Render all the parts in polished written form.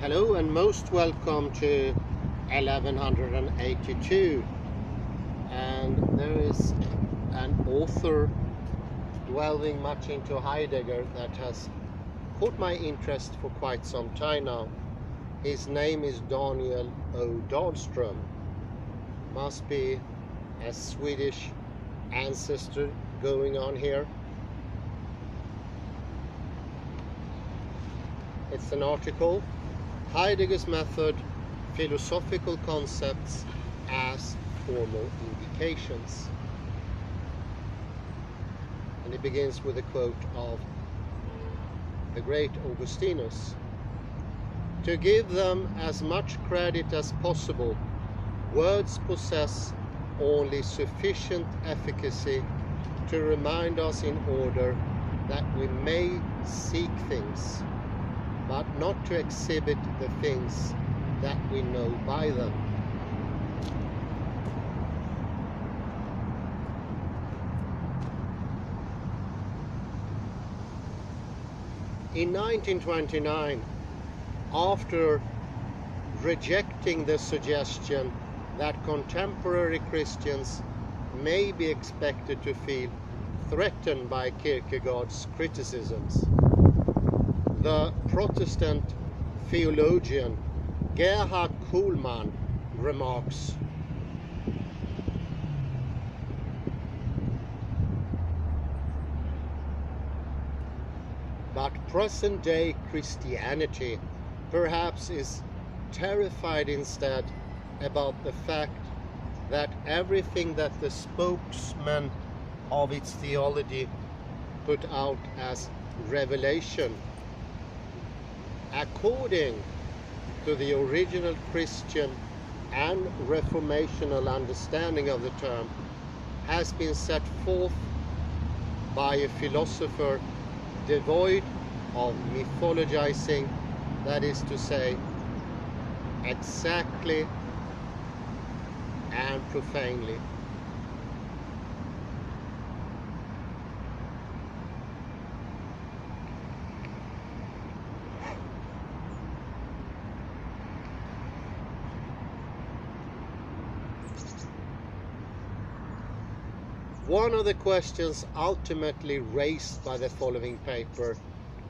Hello and most welcome to 1182, and there is an author delving much into Heidegger that has caught my interest for quite some time now. His name is Daniel O. Dahlstrom. Must be a Swedish ancestor going on here. It's an article, Heidegger's Method, Philosophical Concepts as Formal Indications. And it begins with a quote of the great Augustinus. To give them as much credit as possible, words possess only sufficient efficacy to remind us in order that we may seek things, but not to exhibit the things that we know by them. In 1929, after rejecting the suggestion that contemporary Christians may be expected to feel threatened by Kierkegaard's criticisms, the Protestant theologian Gerhard Kuhlmann remarks, but present-day Christianity perhaps is terrified instead about the fact that everything that the spokesman of its theology put out as revelation, according to the original Christian and reformational understanding of the term, has been set forth by a philosopher devoid of mythologizing, that is to say, exactly and profanely. One of the questions ultimately raised by the following paper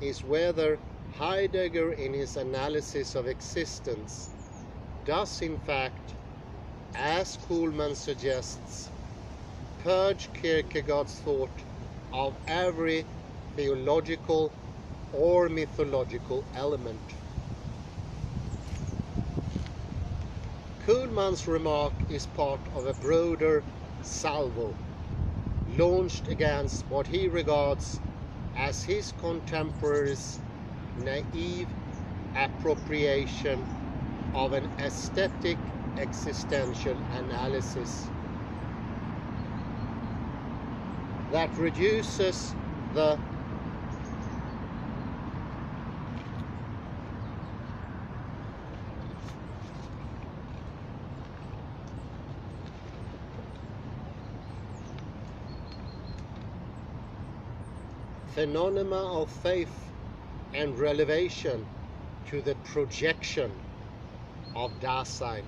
is whether Heidegger, in his analysis of existence, does in fact, as Kuhlmann suggests, purge Kierkegaard's thought of every theological or mythological element. Kuhlmann's remark is part of a broader salvo launched against what he regards as his contemporaries' naive appropriation of an aesthetic existential analysis that reduces the phenomena of faith and relevation to the projection of Dasein.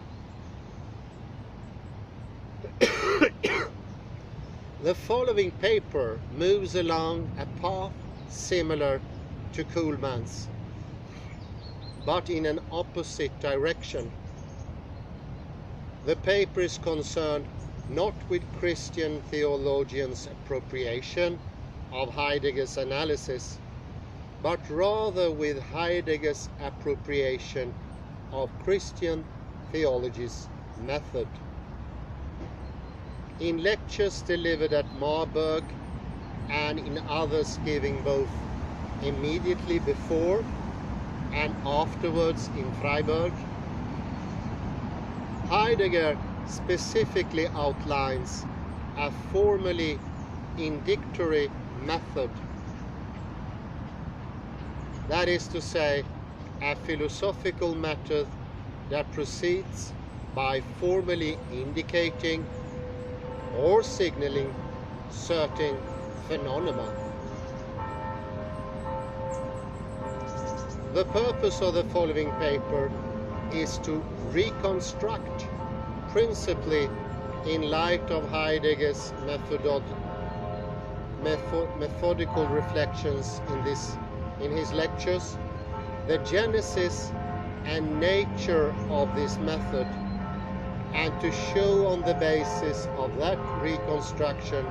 The following paper moves along a path similar to Kuhlmann's, but in an opposite direction. The paper is concerned not with Christian theologians' appropriation of Heidegger's analysis, but rather with Heidegger's appropriation of Christian theology's method. In lectures delivered at Marburg and in others given both immediately before and afterwards in Freiburg, Heidegger specifically outlines a formally indicatory method, that is to say, a philosophical method that proceeds by formally indicating or signaling certain phenomena. The purpose of the following paper is to reconstruct, principally in light of Heidegger's methodical reflections in his lectures, the genesis and nature of this method, and to show on the basis of that reconstruction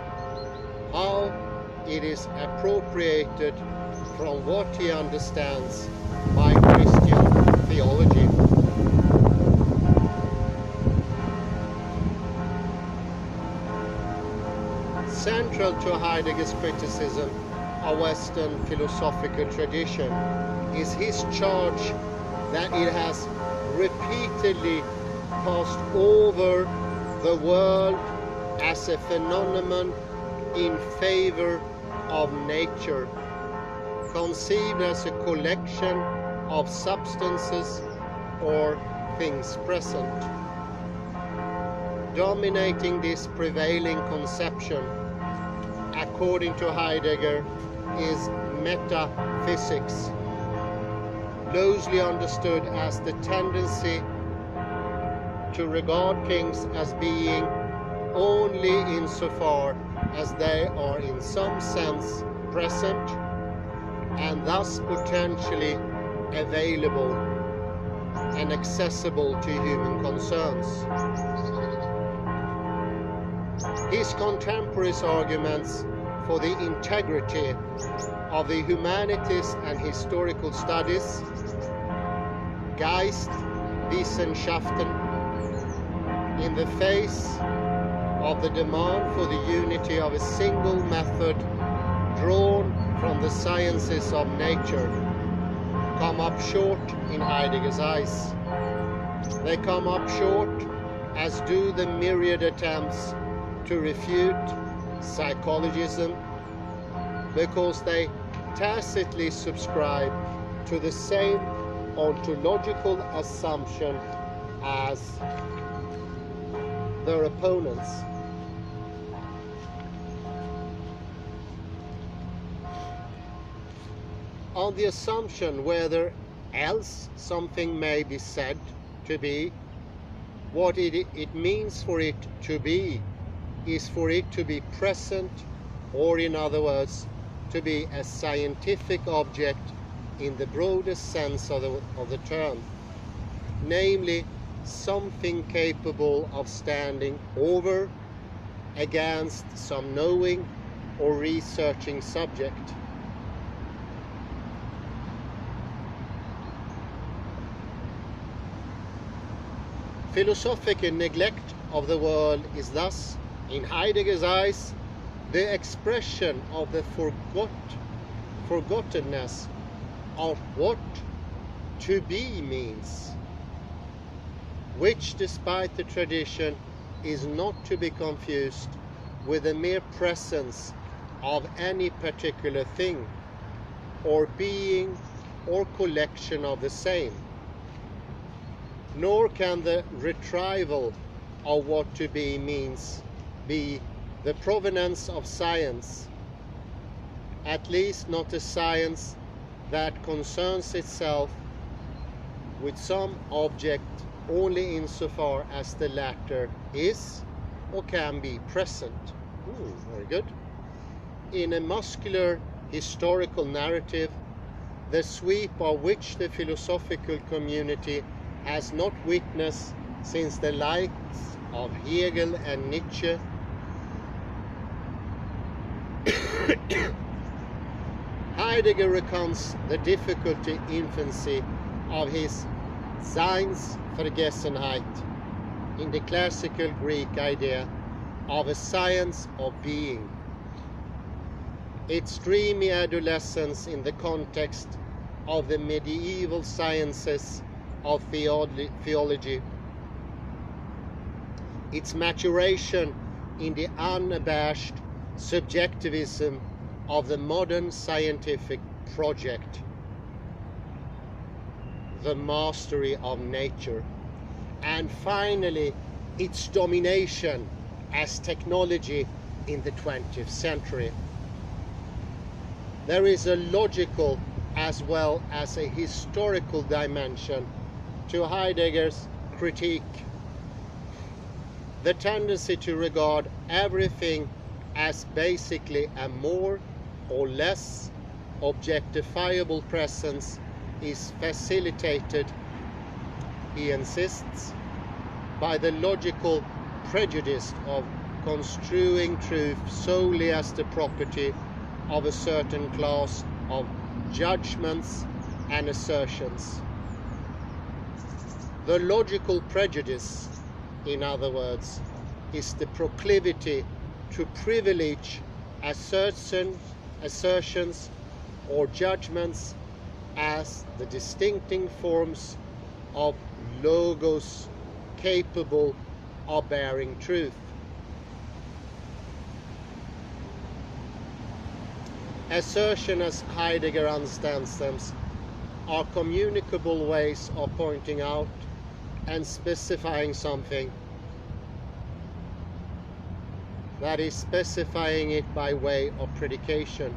how it is appropriated from what he understands by Christian theology. Central to Heidegger's criticism of Western philosophical tradition is his charge that it has repeatedly passed over the world as a phenomenon in favor of nature, conceived as a collection of substances or things present. Dominating this prevailing conception, according to Heidegger, is metaphysics, loosely understood as the tendency to regard things as being only insofar as they are in some sense present and thus potentially available and accessible to human concerns. His contemporaries' arguments for the integrity of the humanities and historical studies, Geist, Wissenschaften, in the face of the demand for the unity of a single method drawn from the sciences of nature, come up short in Heidegger's eyes. They come up short, as do the myriad attempts to refute psychologism, because they tacitly subscribe to the same ontological assumption as their opponents. On the assumption whether else something may be said to be, what it means for it to be is for it to be present, or in other words, to be a scientific object in the broadest sense of the term, namely something capable of standing over against some knowing or researching subject. Philosophical neglect of the world is thus, in Heidegger's eyes, the expression of the forgottenness of what to be means, which, despite the tradition, is not to be confused with the mere presence of any particular thing, or being, or collection of the same. Nor can the retrieval of what to be means be the provenance of science, at least not a science that concerns itself with some object only insofar as the latter is or can be present. Very good. In a muscular historical narrative, the sweep of which the philosophical community has not witnessed since the likes of Hegel and Nietzsche, Heidegger recounts the difficult infancy of his Seinsvergessenheit in the classical Greek idea of a science of being, its dreamy adolescence in the context of the medieval sciences of theology, its maturation in the unabashed subjectivism of the modern scientific project, the mastery of nature, and finally its domination as technology in the 20th century. There is a logical as well as a historical dimension to Heidegger's critique. The tendency to regard everything as basically a more or less objectifiable presence is facilitated, he insists, by the logical prejudice of construing truth solely as the property of a certain class of judgments and assertions. The logical prejudice, in other words, is the proclivity to privilege assertions or judgments as the distinctive forms of logos capable of bearing truth. Assertion, as Heidegger understands them, are communicable ways of pointing out and specifying something, that is, specifying it by way of predication.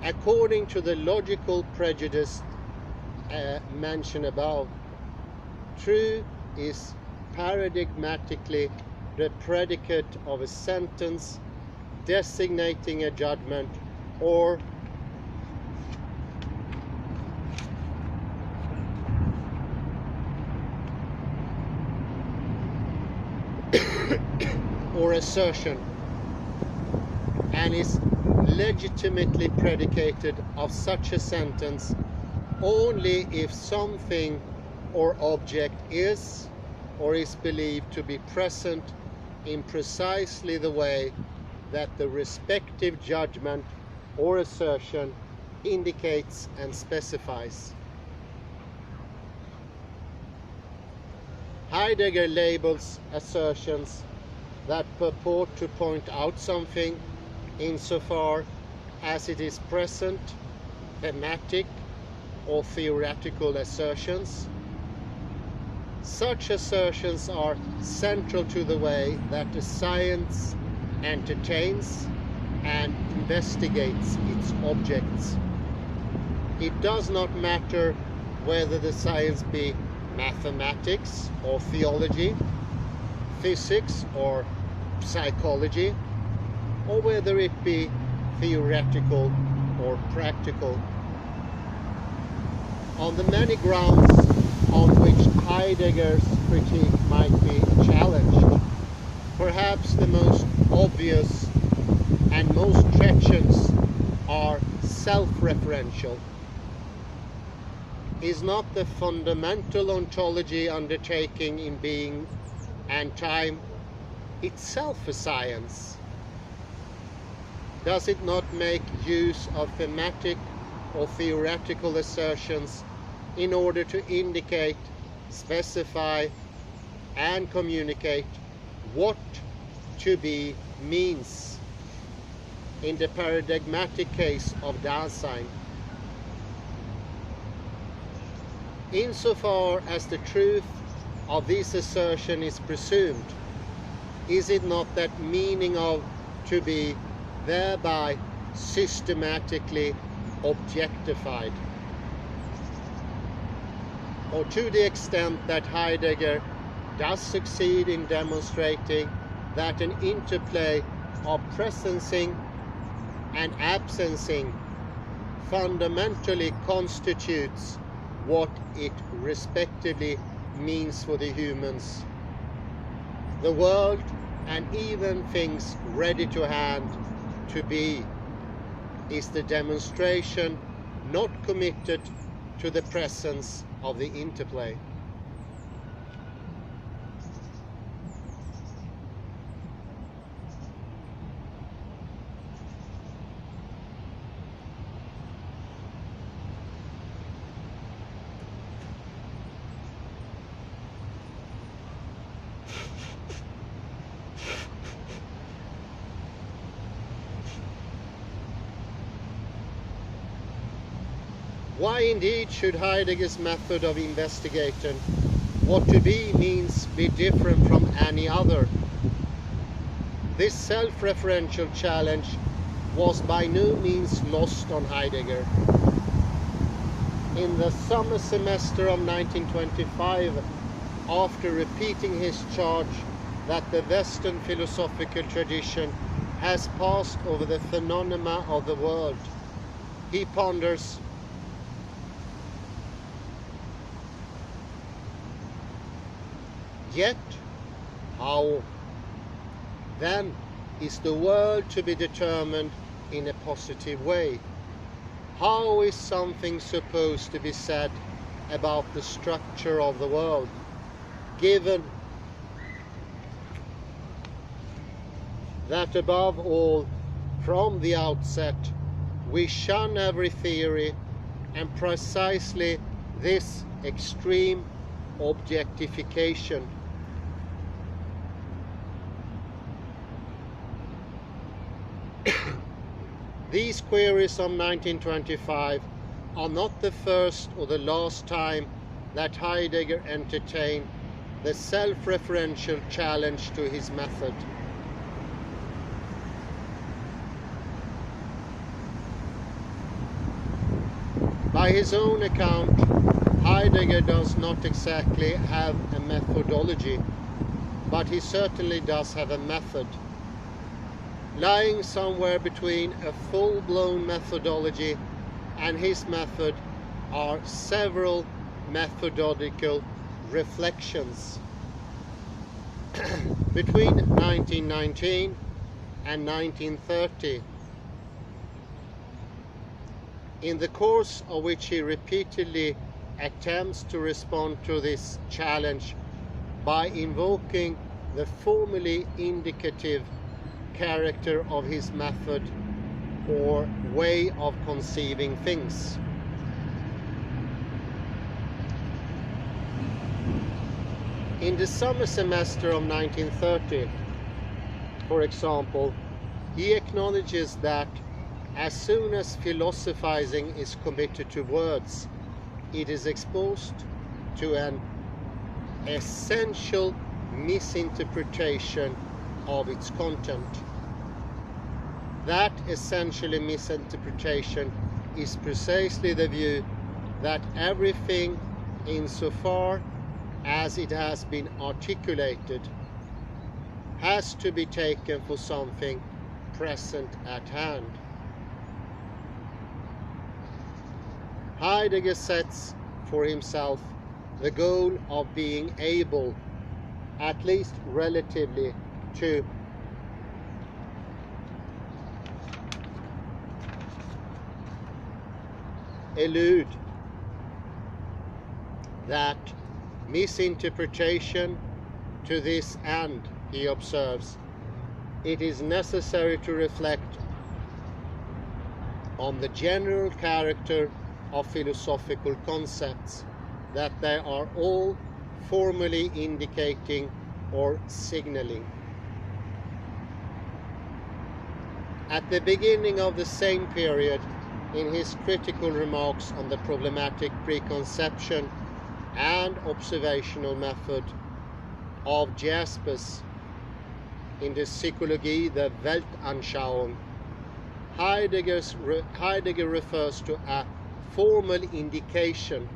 According to the logical prejudice mentioned above, truth is paradigmatically the predicate of a sentence designating a judgment or assertion, and is legitimately predicated of such a sentence only if something or object is or is believed to be present in precisely the way that the respective judgment or assertion indicates and specifies. Heidegger labels assertions that purport to point out something insofar as it is present, thematic or theoretical assertions. Such assertions are central to the way that the science entertains and investigates its objects. It does not matter whether the science be mathematics or theology, physics or psychology, or whether it be theoretical or practical. On the many grounds on which Heidegger's critique might be challenged, perhaps the most obvious and most treacherous are self-referential. Is not the fundamental ontology undertaking in being and time itself a science? Does it not make use of thematic or theoretical assertions in order to indicate, specify, and communicate what to be means? In the paradigmatic case of Dasein, insofar as the truth of this assertion is presumed, is it not that meaning of to be thereby systematically objectified? Or to the extent that Heidegger does succeed in demonstrating that an interplay of presencing and absencing fundamentally constitutes what it respectively means for the humans, the world, and even things ready to hand to be, is the demonstration not committed to the presence of the interplay. Why indeed should Heidegger's method of investigating what to be means be different from any other? This self-referential challenge was by no means lost on Heidegger. in the summer semester of 1925, after repeating his charge that the Western philosophical tradition has passed over the phenomena of the world, he ponders, yet how then is the world to be determined in a positive way? How is something supposed to be said about the structure of the world, given that above all, from the outset, we shun every theory and precisely this extreme objectification? These queries of 1925 are not the first or the last time that Heidegger entertained the self-referential challenge to his method. By his own account, Heidegger does not exactly have a methodology, but he certainly does have a method. Lying somewhere between a full-blown methodology and his method are several methodological reflections. Between 1919 and 1930, in the course of which he repeatedly attempts to respond to this challenge by invoking the formally indicative character of his method or way of conceiving things. In the summer semester of 1930, for example, he acknowledges that as soon as philosophizing is committed to words, it is exposed to an essential misinterpretation of its content. That essentially misinterpretation is precisely the view that everything, insofar as it has been articulated, has to be taken for something present at hand. Heidegger sets for himself the goal of being able, at least relatively, to elude that misinterpretation. To this end, he observes, it is necessary to reflect on the general character of philosophical concepts, that they are all formally indicating or signaling. At the beginning of the same period, in his critical remarks on the problematic preconception and observational method of Jaspers in the Psychologie der Weltanschauung, Heidegger refers to a formal indication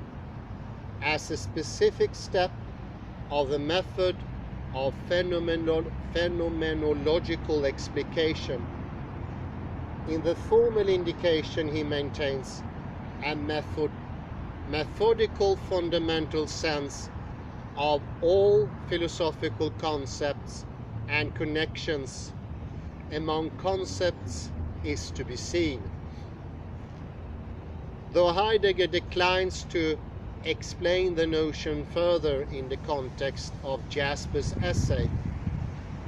as a specific step of the method of phenomenological explication. In the formal indication, he maintains a methodical fundamental sense of all philosophical concepts and connections among concepts is to be seen. Though Heidegger declines to explain the notion further in the context of Jasper's essay,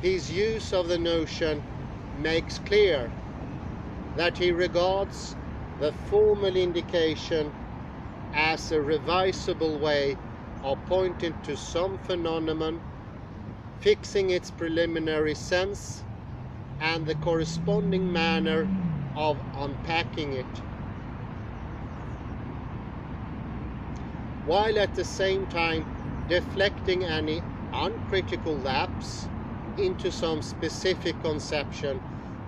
his use of the notion makes clear that he regards the formal indication as a revisable way of pointing to some phenomenon, fixing its preliminary sense, and the corresponding manner of unpacking it, while at the same time deflecting any uncritical lapse into some specific conception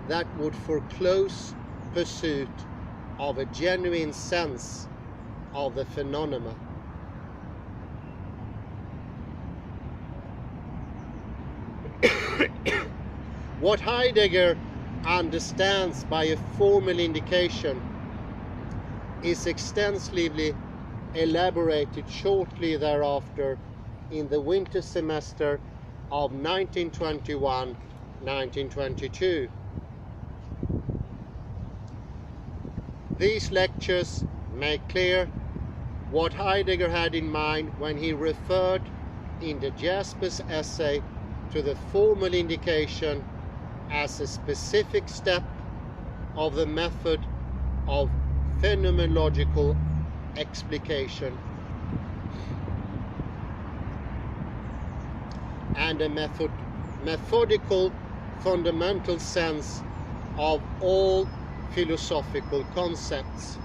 that would foreclose pursuit of a genuine sense of the phenomena. What Heidegger understands by a formal indication is extensively elaborated shortly thereafter in the winter semester of 1921-1922. These lectures make clear what Heidegger had in mind when he referred in the Jasper's essay to the formal indication as a specific step of the method of phenomenological explication and a methodical fundamental sense of all philosophical concepts.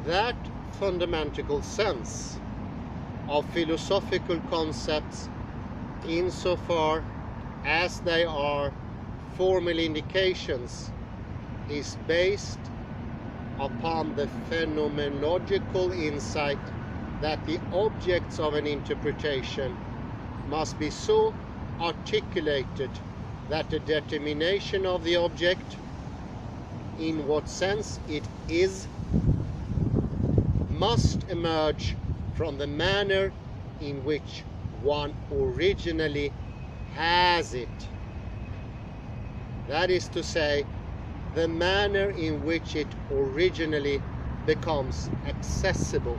That fundamental sense of philosophical concepts, insofar as they are formal indications, is based upon the phenomenological insight that the objects of an interpretation must be so articulated that the determination of the object, in what sense it is, must emerge from the manner in which one originally has it. That is to say, the manner in which it originally becomes accessible.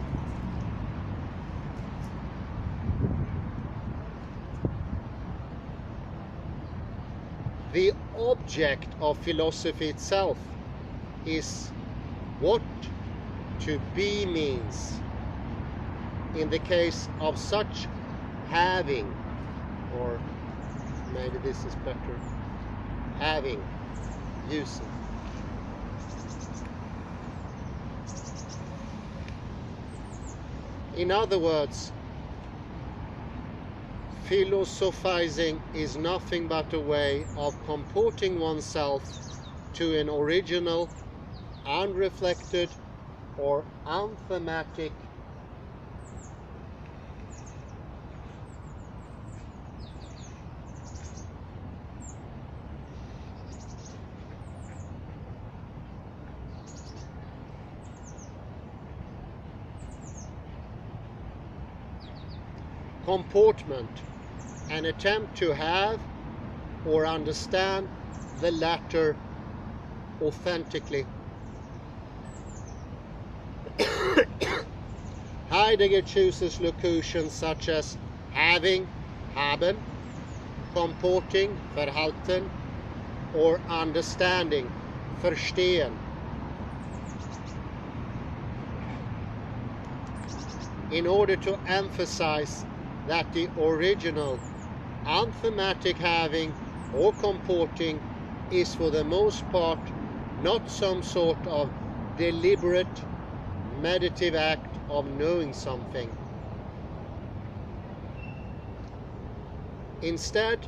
The object of philosophy itself is what to be means. In the case of such having, or maybe this is better, having, using. In other words, philosophizing is nothing but a way of comporting oneself to an original, unreflected, or unthematic comportment, an attempt to have or understand the latter authentically. Heidegger chooses locutions such as having, haben, comporting, verhalten, or understanding, verstehen, in order to emphasize that the original unthematic having or comporting is for the most part not some sort of deliberate meditative act of knowing something. Instead,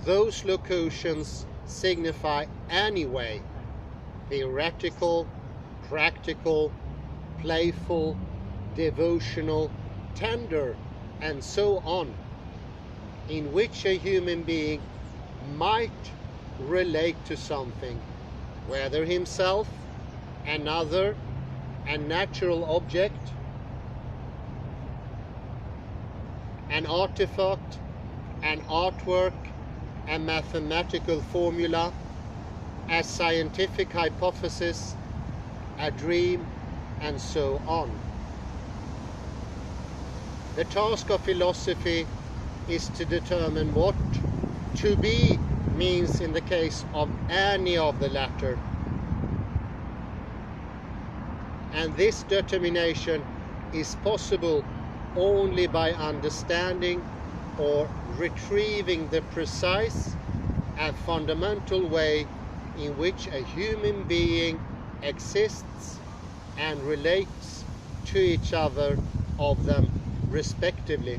those locutions signify anyway theoretical, practical, playful, devotional, tender, and so on, in which a human being might relate to something, whether himself, another, a natural object, an artifact, an artwork, a mathematical formula, a scientific hypothesis, a dream, and so on. The task of philosophy is to determine what to be means in the case of any of the latter. And this determination is possible only by understanding or retrieving the precise and fundamental way in which a human being exists and relates to each other of them respectively.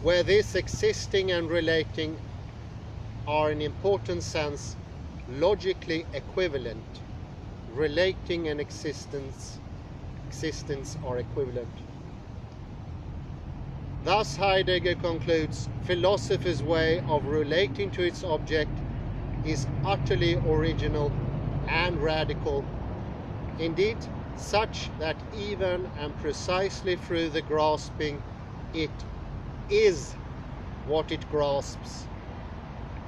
Where this existing and relating are in important sense logically equivalent. Relating and existence are equivalent. Thus Heidegger concludes, philosophy's way of relating to its object is utterly original and radical, indeed such that even and precisely through the grasping it is what it grasps,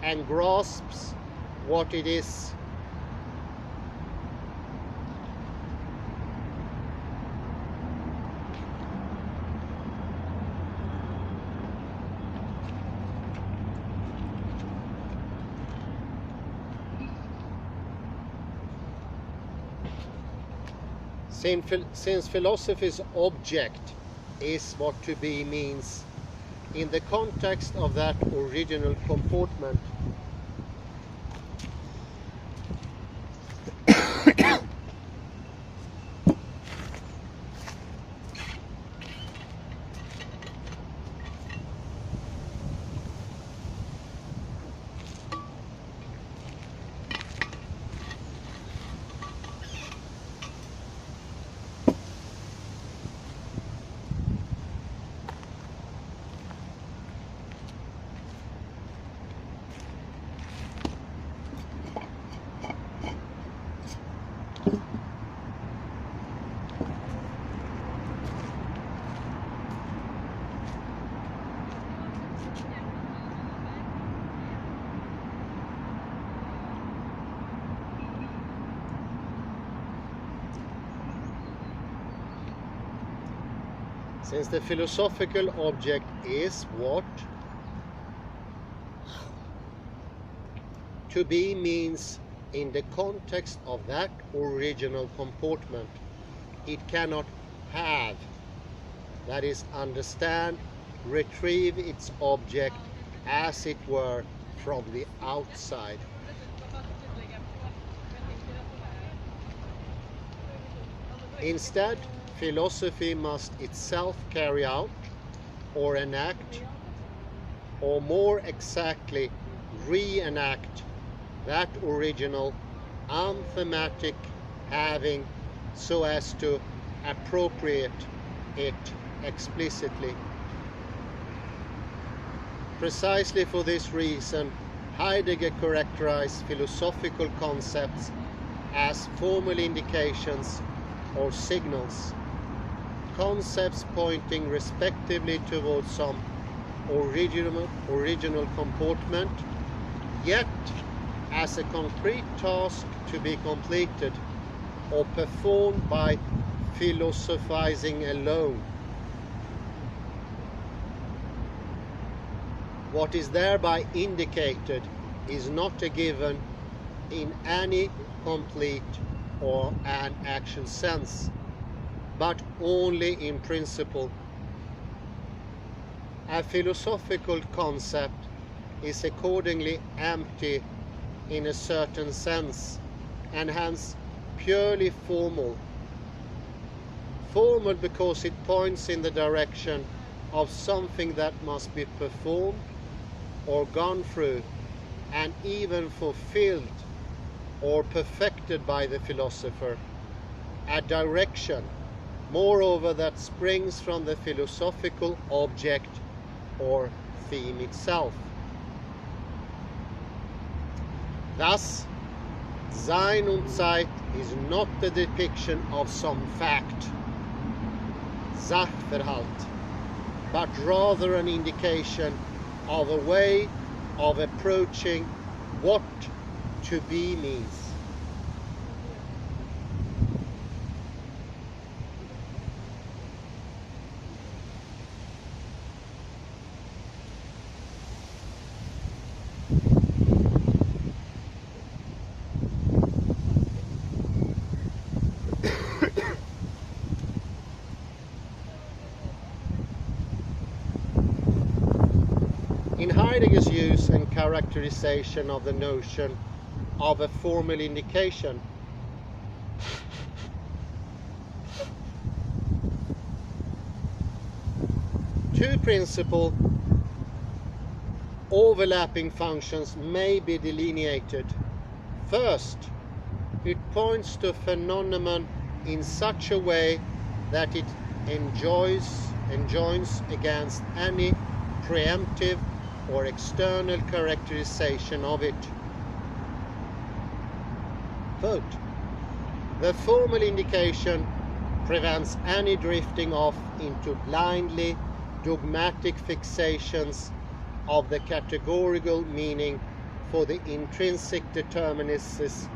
and grasps what it is. Since philosophy's object is what to be means, in the context of that original comportment, since the philosophical object is what to be means in the context of that original comportment, it cannot have, that is, understand, retrieve its object as it were from the outside. Instead, philosophy must itself carry out or enact, or more exactly reenact, that original unthematic having so as to appropriate it explicitly. Precisely for this reason, Heidegger characterized philosophical concepts as formal indications or signals, concepts pointing respectively towards some original comportment, yet as a concrete task to be completed or performed by philosophizing alone. What is thereby indicated is not a given in any complete or an actual sense, but only in principle. A philosophical concept is accordingly empty in a certain sense, and hence purely formal. Formal because it points in the direction of something that must be performed or gone through, and even fulfilled or perfected by the philosopher. A direction, moreover, that springs from the philosophical object or theme itself. Thus, Sein und Zeit is not the depiction of some fact, Sachverhalt, but rather an indication of a way of approaching what to be means. In Heidegger's use and characterization of the notion of a formal indication, two principal overlapping functions may be delineated. First, it points to a phenomenon in such a way that it enjoins against any preemptive or external characterization of it. Quote, the formal indication prevents any drifting off into blindly dogmatic fixations of the categorical meaning for the intrinsic determinacies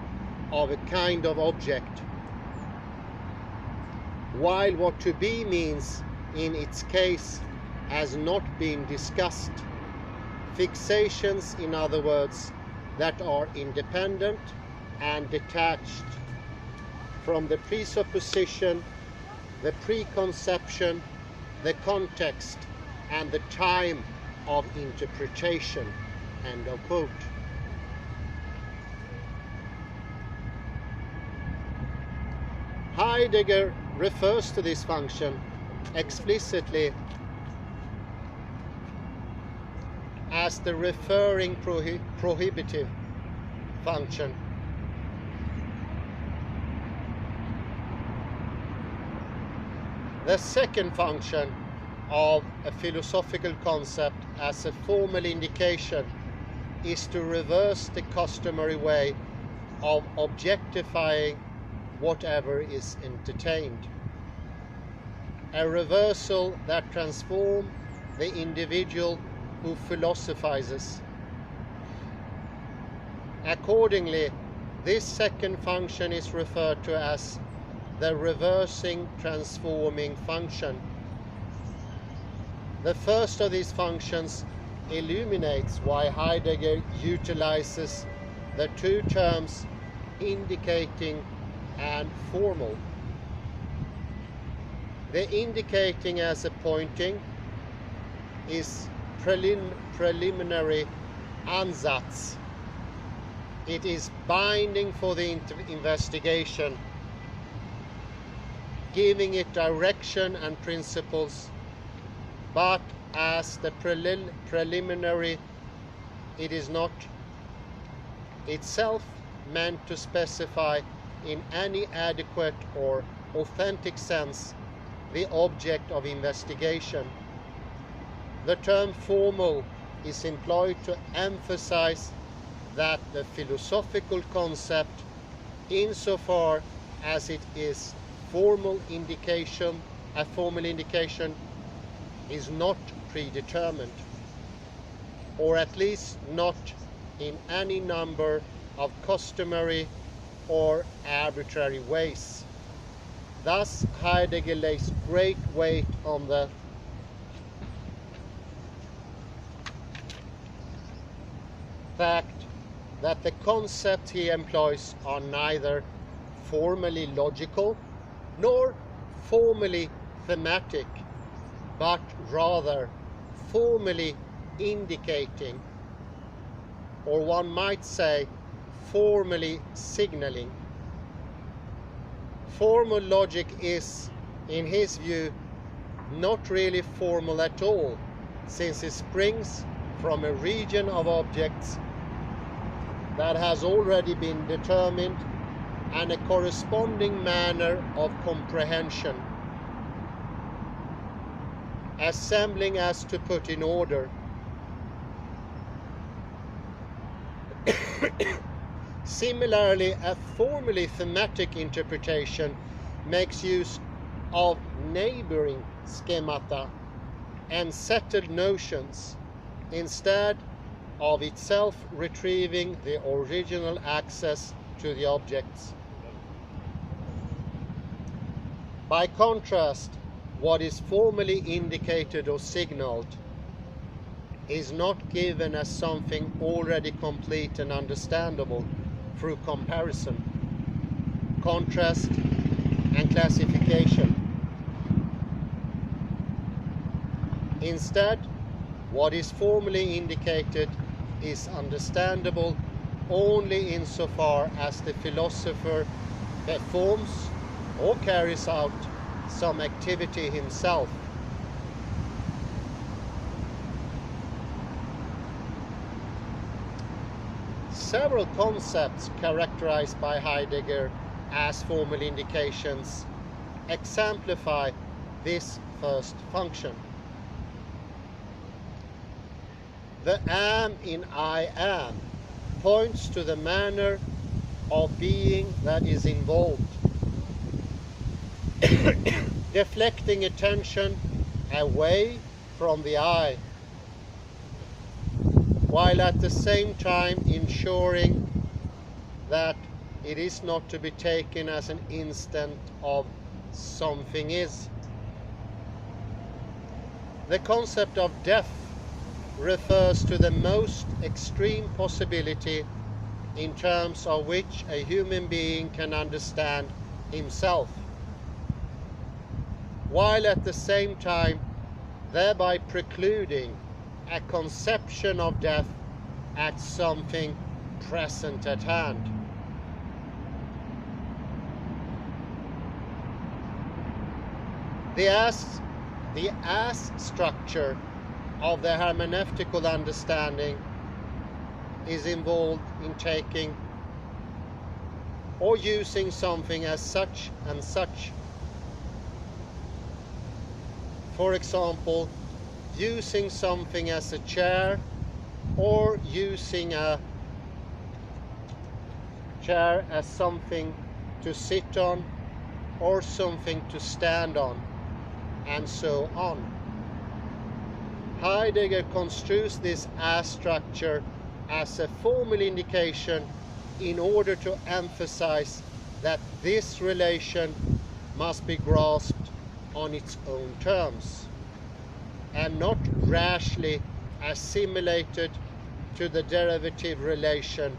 of a kind of object, while what to be means in its case has not been discussed. Fixations, in other words, that are independent and detached from the presupposition, the preconception, the context, and the time of interpretation. End of quote. Heidegger refers to this function explicitly as the referring prohibitive function. The second function of a philosophical concept as a formal indication is to reverse the customary way of objectifying whatever is entertained. A reversal that transforms the individual who philosophizes. Accordingly, this second function is referred to as the reversing transforming function. The first of these functions illuminates why Heidegger utilizes the two terms indicating and formal. The indicating as a pointing is preliminary ansatz. It is binding for the investigation, giving it direction and principles, but as the preliminary, it is not itself meant to specify in any adequate or authentic sense the object of investigation. The term formal is employed to emphasize that the philosophical concept, insofar as it is a formal indication, is not predetermined, or at least not in any number of customary or arbitrary ways. Thus, Heidegger lays great weight on the fact that the concepts he employs are neither formally logical nor formally thematic, but rather formally indicating, or one might say formally signaling. Formal logic is, in his view, not really formal at all, since it springs from a region of objects that has already been determined and a corresponding manner of comprehension, assembling as to put in order. Similarly, a formally thematic interpretation makes use of neighboring schemata and settled notions, instead of itself retrieving the original access to the objects. By contrast, what is formally indicated or signaled is not given as something already complete and understandable through comparison, contrast, and classification. Instead, what is formally indicated is understandable only insofar as the philosopher performs or carries out some activity himself. several concepts characterized by Heidegger as formal indications exemplify this first function. The am in I am points to the manner of being that is involved, deflecting attention away from the I, while at the same time ensuring that it is not to be taken as an instant of something is. The concept of death refers to the most extreme possibility in terms of which a human being can understand himself, while at the same time thereby precluding a conception of death as something present at hand. The as structure of the hermeneutical understanding is involved in taking or using something as such and such. For example, using something as a chair, or using a chair as something to sit on or something to stand on, and so on. Heidegger construes this as structure as a formal indication in order to emphasize that this relation must be grasped on its own terms and not rashly assimilated to the derivative relation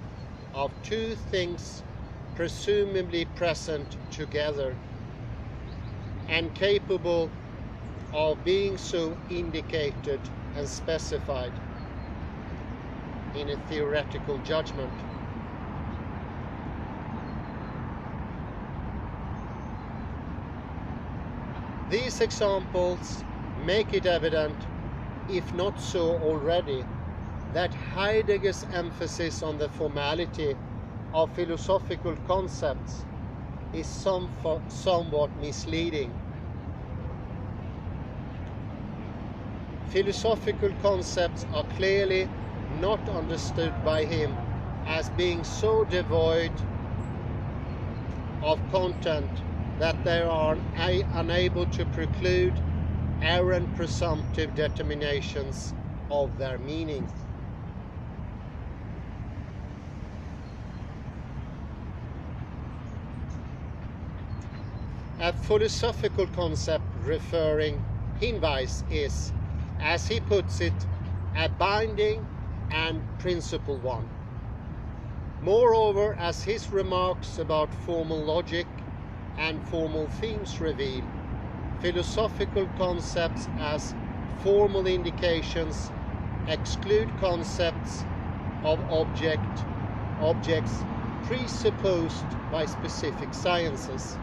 of two things presumably present together and capable of being so indicated and specified in a theoretical judgment. These examples make it evident, if not so already, that Heidegger's emphasis on the formality of philosophical concepts is somewhat misleading. Philosophical concepts are clearly not understood by him as being so devoid of content that they are unable to preclude errant presumptive determinations of their meaning. A philosophical concept referring Hinweis is, as he puts it, a binding and principal one. Moreover, as his remarks about formal logic and formal themes reveal, philosophical concepts as formal indications exclude concepts of objects presupposed by specific sciences,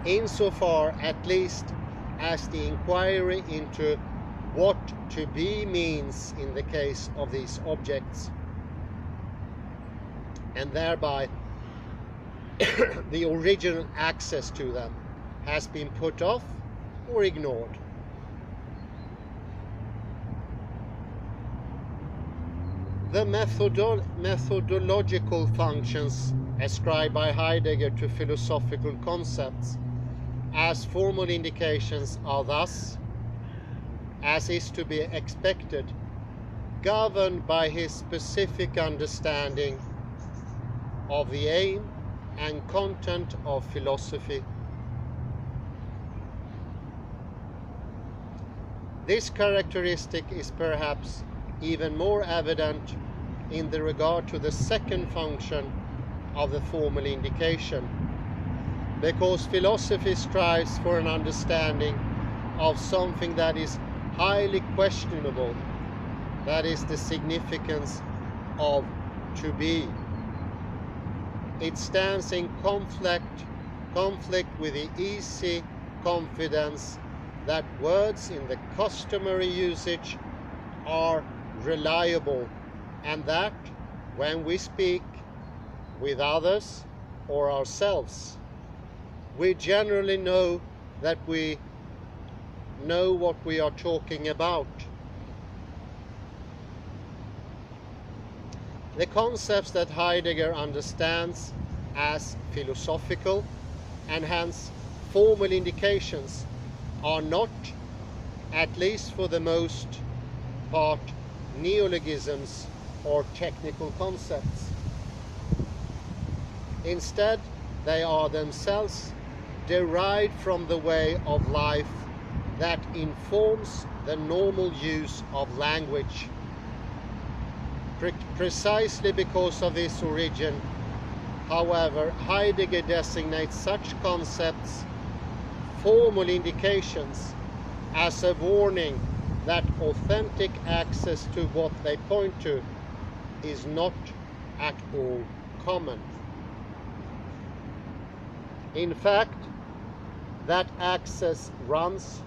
insofar at least as the inquiry into what to be means in the case of these objects, and thereby the original access to them has been put off or ignored. The methodological functions ascribed by Heidegger to philosophical concepts as formal indications are thus, as is to be expected, governed by his specific understanding of the aim and content of philosophy. This characteristic is perhaps even more evident in the regard to the second function of the formal indication, because philosophy strives for an understanding of something that is highly questionable, that is the significance of to be. It stands in conflict with the easy confidence that words in the customary usage are reliable and that when we speak with others or ourselves, we generally know that we know what we are talking about. The concepts that Heidegger understands as philosophical and hence formal indications are not, at least for the most part, neologisms or technical concepts. Instead, they are themselves derived from the way of life that informs the normal use of language. Precisely because of this origin, however, Heidegger designates such concepts formal indications as a warning that authentic access to what they point to is not at all common. In fact, that access runs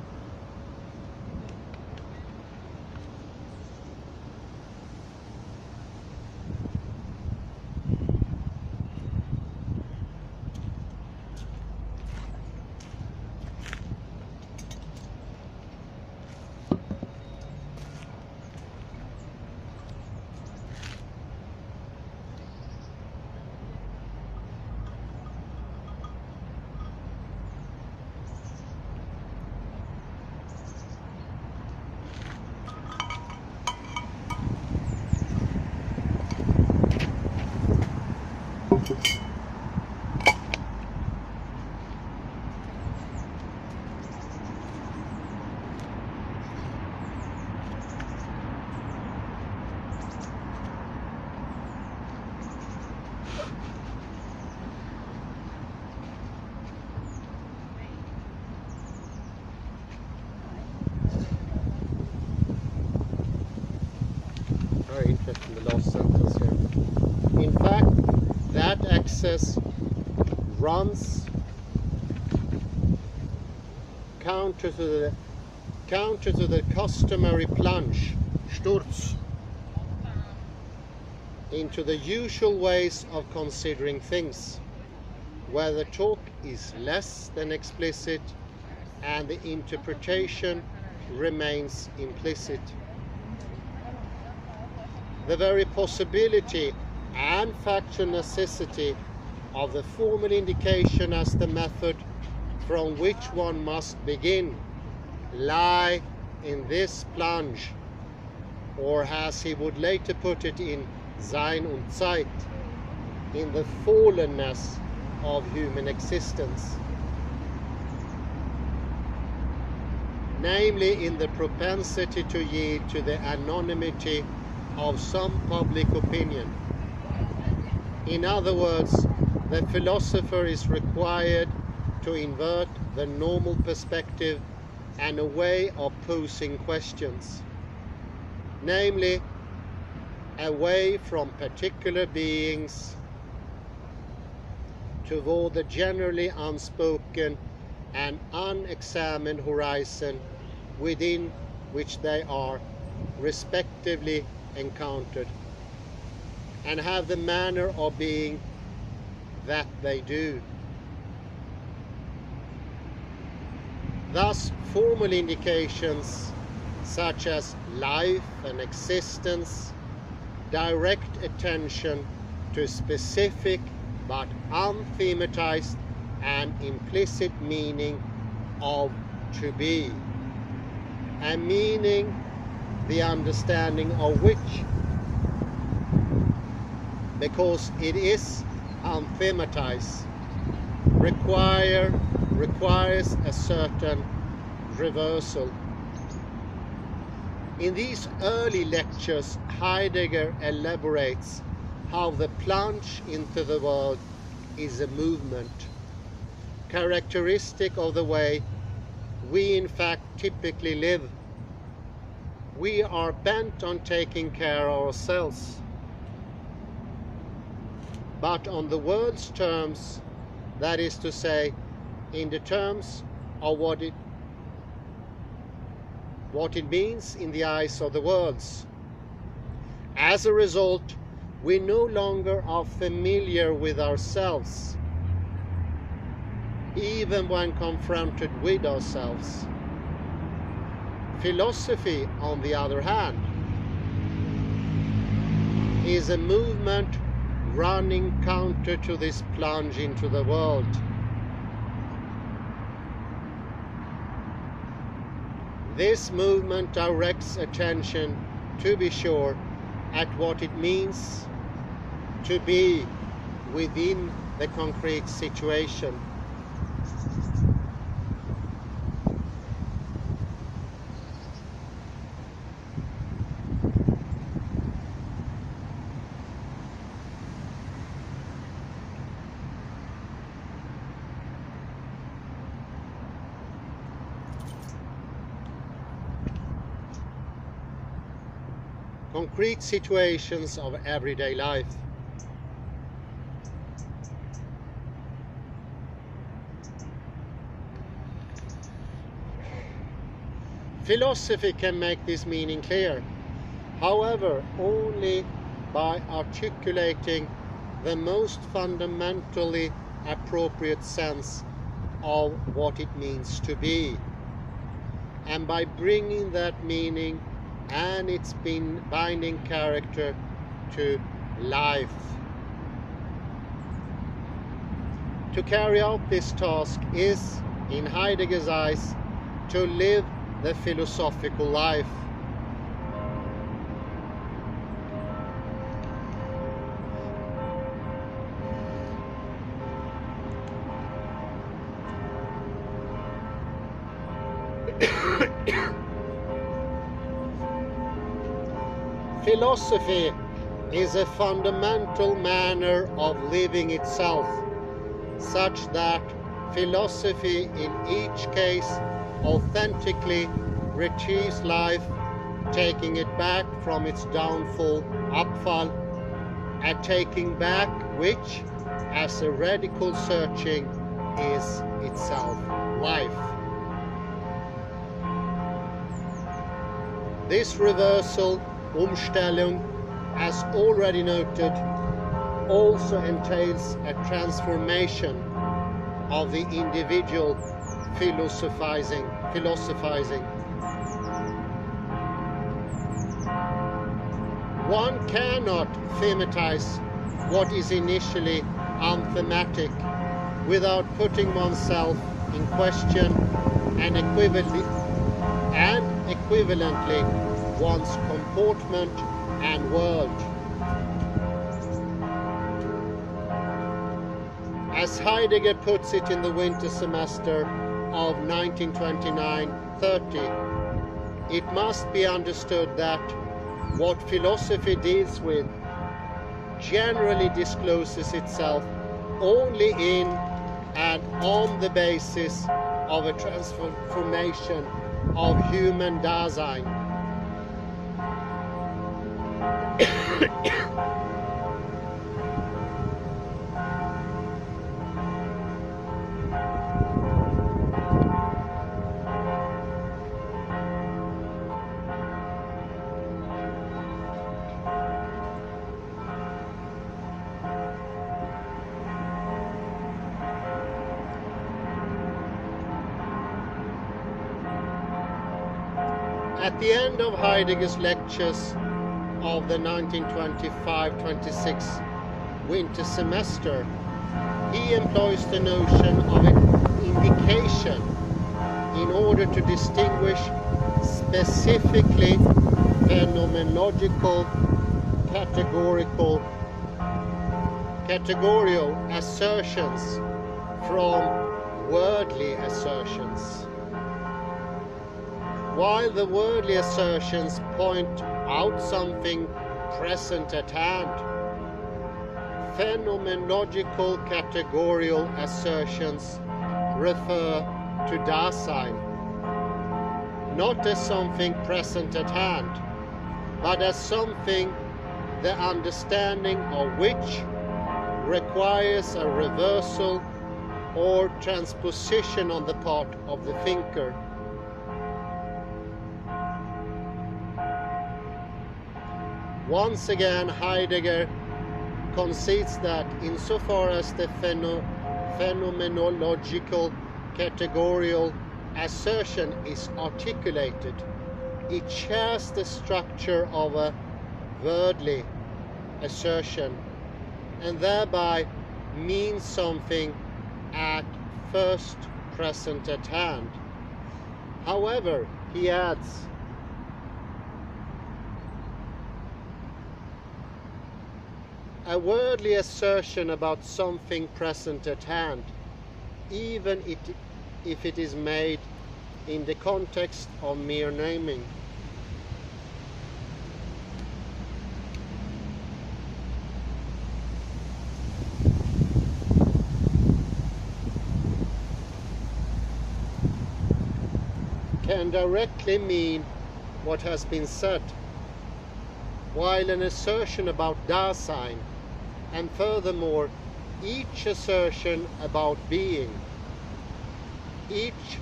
very interesting, the last sentence here. In fact, that access runs counter to the customary plunge, Sturz, into the usual ways of considering things, where the talk is less than explicit and the interpretation remains implicit. The very possibility and factual necessity of the formal indication as the method from which one must begin lie in this plunge, or as he would later put it in Sein und Zeit, in the fallenness of human existence, namely in the propensity to yield to the anonymity of some public opinion. In other words, the philosopher is required to invert the normal perspective and a way of posing questions, namely away from particular beings toward the generally unspoken and unexamined horizon within which they are respectively encountered, and have the manner of being that they do. Thus, formal indications such as life and existence direct attention to a specific but unthematized and implicit meaning of to be, a meaning the understanding of which, because it is unthematized, requires a certain reversal. In these early lectures, Heidegger elaborates how the plunge into the world is a movement, characteristic of the way we in fact typically live. We are bent on taking care of ourselves, but on the world's terms, that is to say, in the terms of what it means in the eyes of the world's, As a result, we no longer are familiar with ourselves, even when confronted with ourselves. Philosophy, on the other hand, is a movement running counter to this plunge into the world. This movement directs attention, to be sure, at what it means to be within the concrete situation. Concrete situations of everyday life. Philosophy can make this meaning clear, however, only by articulating the most fundamentally appropriate sense of what it means to be, and by bringing that meaning and its binding character to life. To carry out this task is, in Heidegger's eyes, to live the philosophical life. Philosophy is a fundamental manner of living itself, such that philosophy in each case authentically retrieves life, taking it back from its downfall, upfall, and taking back which, as a radical searching, is itself life. This reversal, Umstellung, as already noted, also entails a transformation of the individual philosophizing. One cannot thematize what is initially unthematic without putting oneself in question and equivalently one's comportment and world. As Heidegger puts it in the winter semester of 1929-30, it must be understood that what philosophy deals with generally discloses itself only in and on the basis of a transformation of human Dasein. At the end of Heidegger's lectures of the 1925-26 winter semester, he employs the notion of an indication in order to distinguish specifically phenomenological categorical assertions from wordly assertions. While the wordly assertions point out something present at hand, phenomenological categorical assertions refer to Dasein, not as something present at hand, but as something the understanding of which requires a reversal or transposition on the part of the thinker. Once again, Heidegger concedes that insofar as the phenomenological categorical assertion is articulated, it shares the structure of a wordly assertion and thereby means something at first present at hand. However, he adds, a wordly assertion about something present at hand, even if it is made in the context of mere naming, can directly mean what has been said, while an assertion about Dasein, and furthermore each assertion about being, each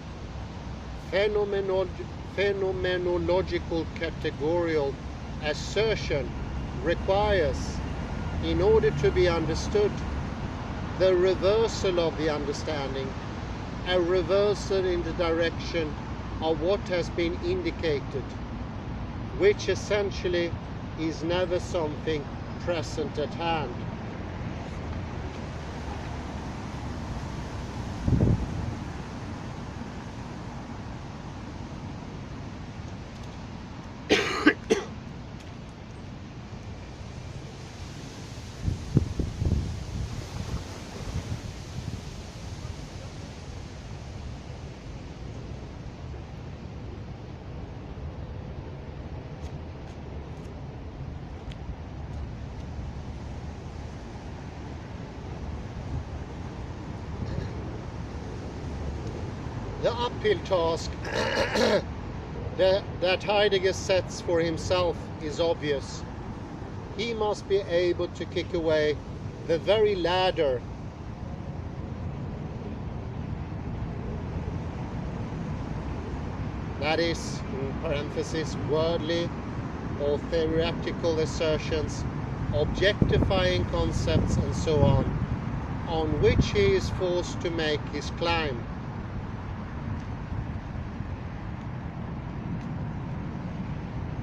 phenomenological categorical assertion requires, in order to be understood, the reversal of the understanding, a reversal in the direction of what has been indicated, which essentially is never something present at hand. The uphill task that Heidegger sets for himself is obvious. He must be able to kick away the very ladder that is, in parentheses, worldly or theoretical assertions, objectifying concepts and so on which he is forced to make his climb.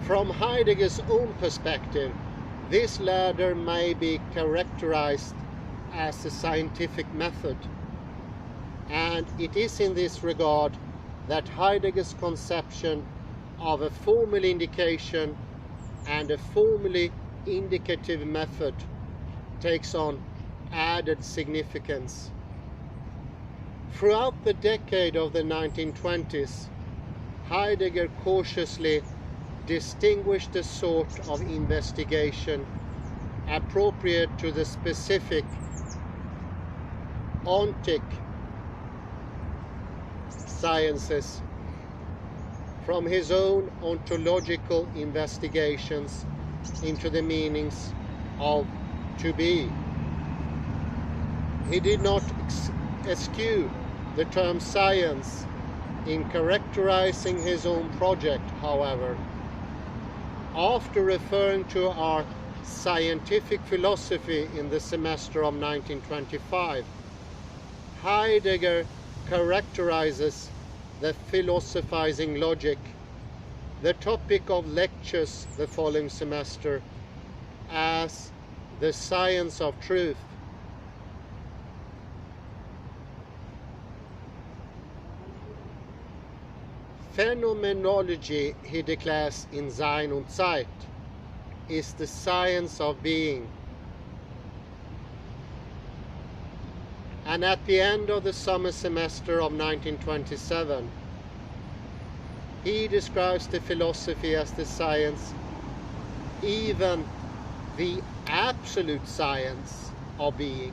From Heidegger's own perspective, this ladder may be characterized as a scientific method, and it is in this regard that Heidegger's conception of a formal indication and a formally indicative method takes on added significance. Throughout the decade of the 1920s, Heidegger cautiously distinguished the sort of investigation appropriate to the specific ontic sciences from his own ontological investigations into the meanings of to be. He did not eschew the term science in characterizing his own project, however. After referring to our scientific philosophy in the semester of 1925, Heidegger characterizes the philosophizing logic, the topic of lectures the following semester, as the science of truth. Phenomenology, he declares in Sein und Zeit, is the science of being. And at the end of the summer semester of 1927, he describes the philosophy as the science, even the absolute science of being,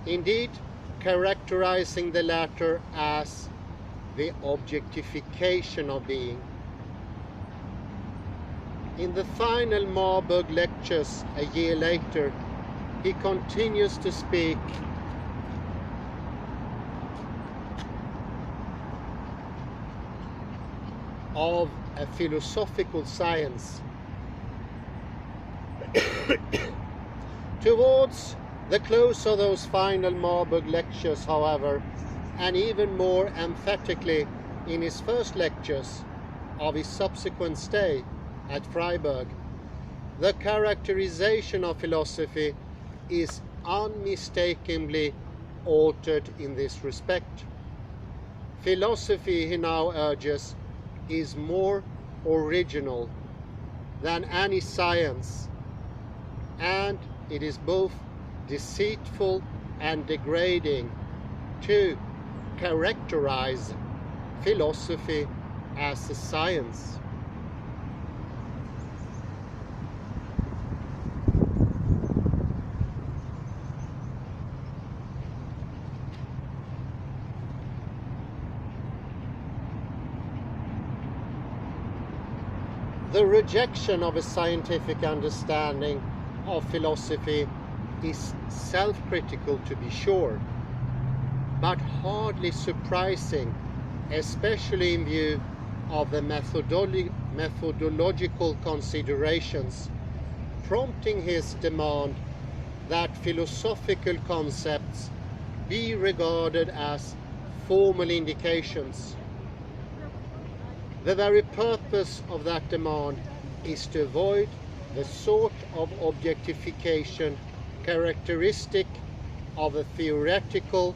indeed characterizing the latter as the objectification of being. In the final Marburg lectures a year later, he continues to speak of a philosophical science Towards the close of those final Marburg lectures, however, and even more emphatically in his first lectures of his subsequent stay at Freiburg, the characterization of philosophy is unmistakably altered in this respect. Philosophy, he now urges, is more original than any science, and it is both deceitful and degrading to characterize philosophy as a science. The rejection of a scientific understanding of philosophy is self-critical, to be sure, but hardly surprising, especially in view of the methodological considerations prompting his demand that philosophical concepts be regarded as formal indications. The very purpose of that demand is to avoid the sort of objectification characteristic of a theoretical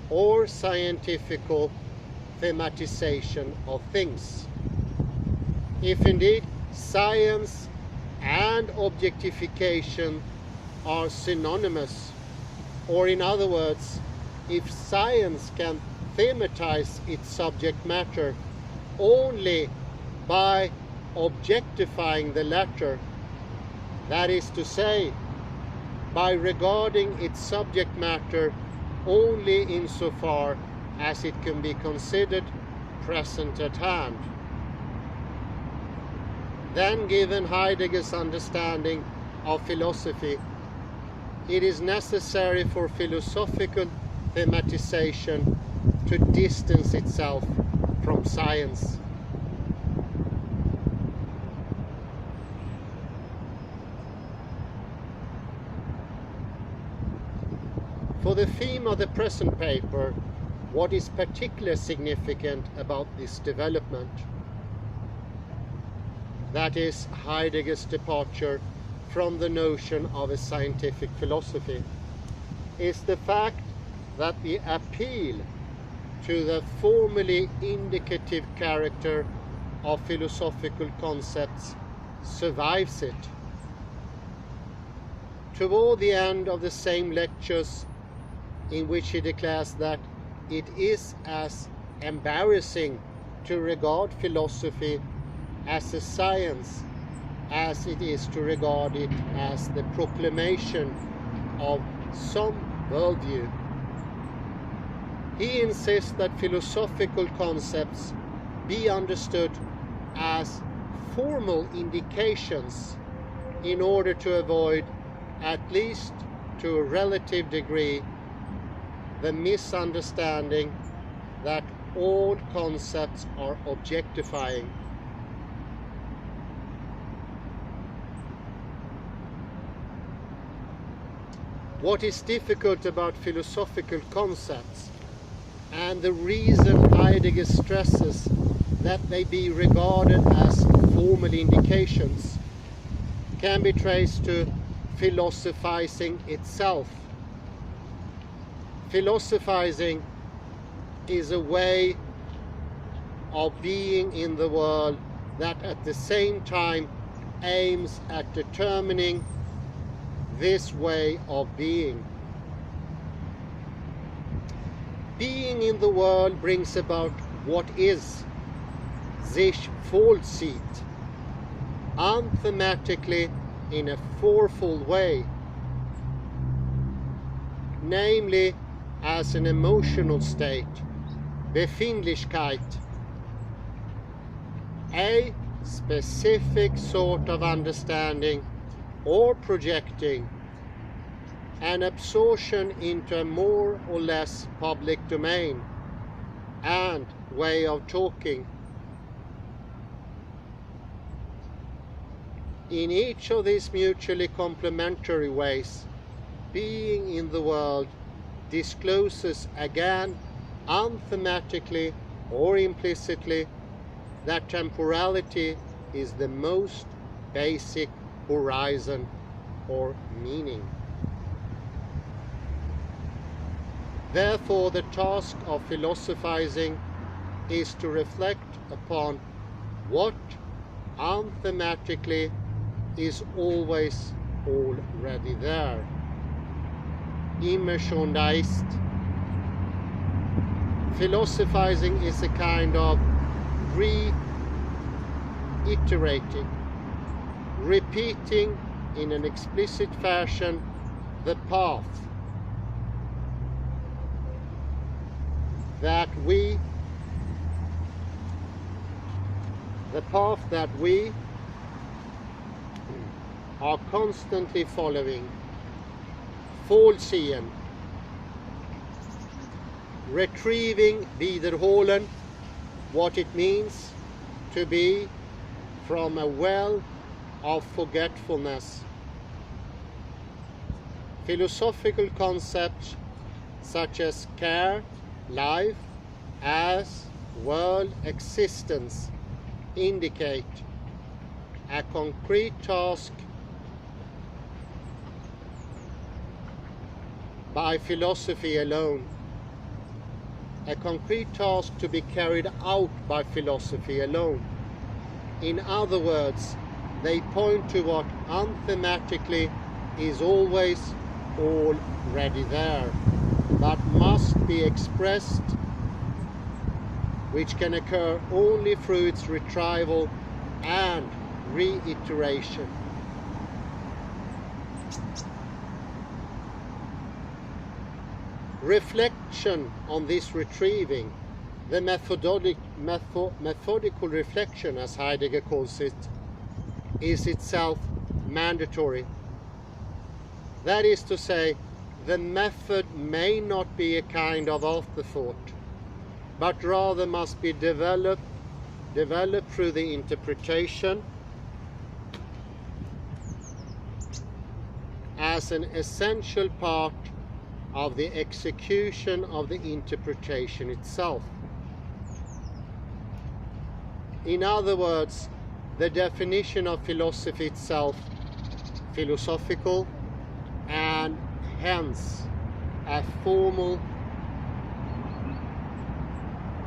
or scientifical thematization of things. If indeed science and objectification are synonymous, or in other words, if science can thematize its subject matter only by objectifying the latter, that is to say, by regarding its subject matter only insofar as it can be considered present at hand, then, given Heidegger's understanding of philosophy, it is necessary for philosophical thematization to distance itself from science. For the theme of the present paper, what is particularly significant about this development, that is Heidegger's departure from the notion of a scientific philosophy, is the fact that the appeal to the formally indicative character of philosophical concepts survives it. Toward the end of the same lectures, in which he declares that it is as embarrassing to regard philosophy as a science as it is to regard it as the proclamation of some worldview, he insists that philosophical concepts be understood as formal indications in order to avoid, at least to a relative degree, the misunderstanding that all concepts are objectifying. What is difficult about philosophical concepts, and the reason Heidegger stresses that they be regarded as formal indications, can be traced to philosophizing itself. Philosophizing is a way of being in the world that at the same time aims at determining this way of being. Being in the world brings about what is, sich vollzieht, unthematically in a fourfold way, namely as an emotional state, Befindlichkeit, a specific sort of understanding or projecting, an absorption into a more or less public domain and way of talking. In each of these mutually complementary ways, being in the world discloses again, unthematically or implicitly, that temporality is the most basic horizon or meaning. Therefore, the task of philosophizing is to reflect upon what unthematically is always already there. Immer schon da ist. Philosophizing is a kind of reiterating, repeating in an explicit fashion the path that we are constantly following, vollziehen, retrieving, wiederholen, what it means to be from a well of forgetfulness. Philosophical concepts such as care, life, as, world, existence indicate a concrete task by philosophy alone, a concrete task to be carried out by philosophy alone. In other words, they point to what unthematically is always already there, but must be expressed, which can occur only through its retrieval and reiteration. Reflection on this retrieving, the methodical reflection, as Heidegger calls it, is itself mandatory. That is to say, the method may not be a kind of afterthought, but rather must be developed through the interpretation as an essential part of the execution of the interpretation itself. In other words, the definition of philosophy itself, philosophical, and hence a formal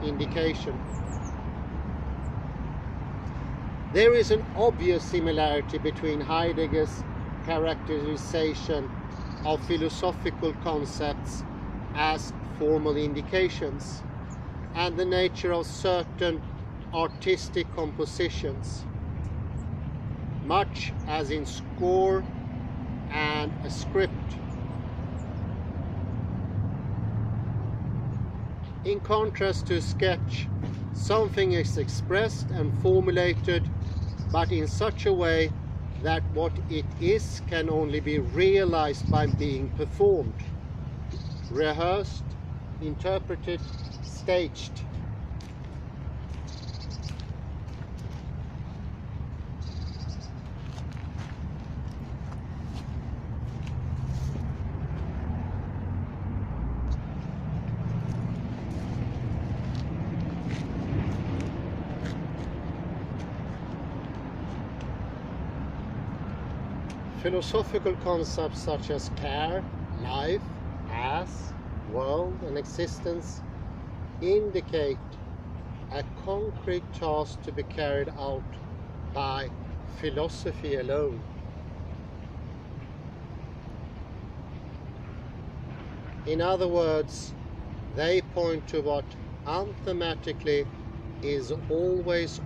indication. There is an obvious similarity between Heidegger's characterization of philosophical concepts as formal indications and the nature of certain artistic compositions, much as in score and a script. In contrast to a sketch, something is expressed and formulated, but in such a way that what it is can only be realized by being performed, rehearsed, interpreted, staged. Philosophical concepts such as care, life, as, world, and existence indicate a concrete task to be carried out by philosophy alone. In other words, they point to what unthematically is always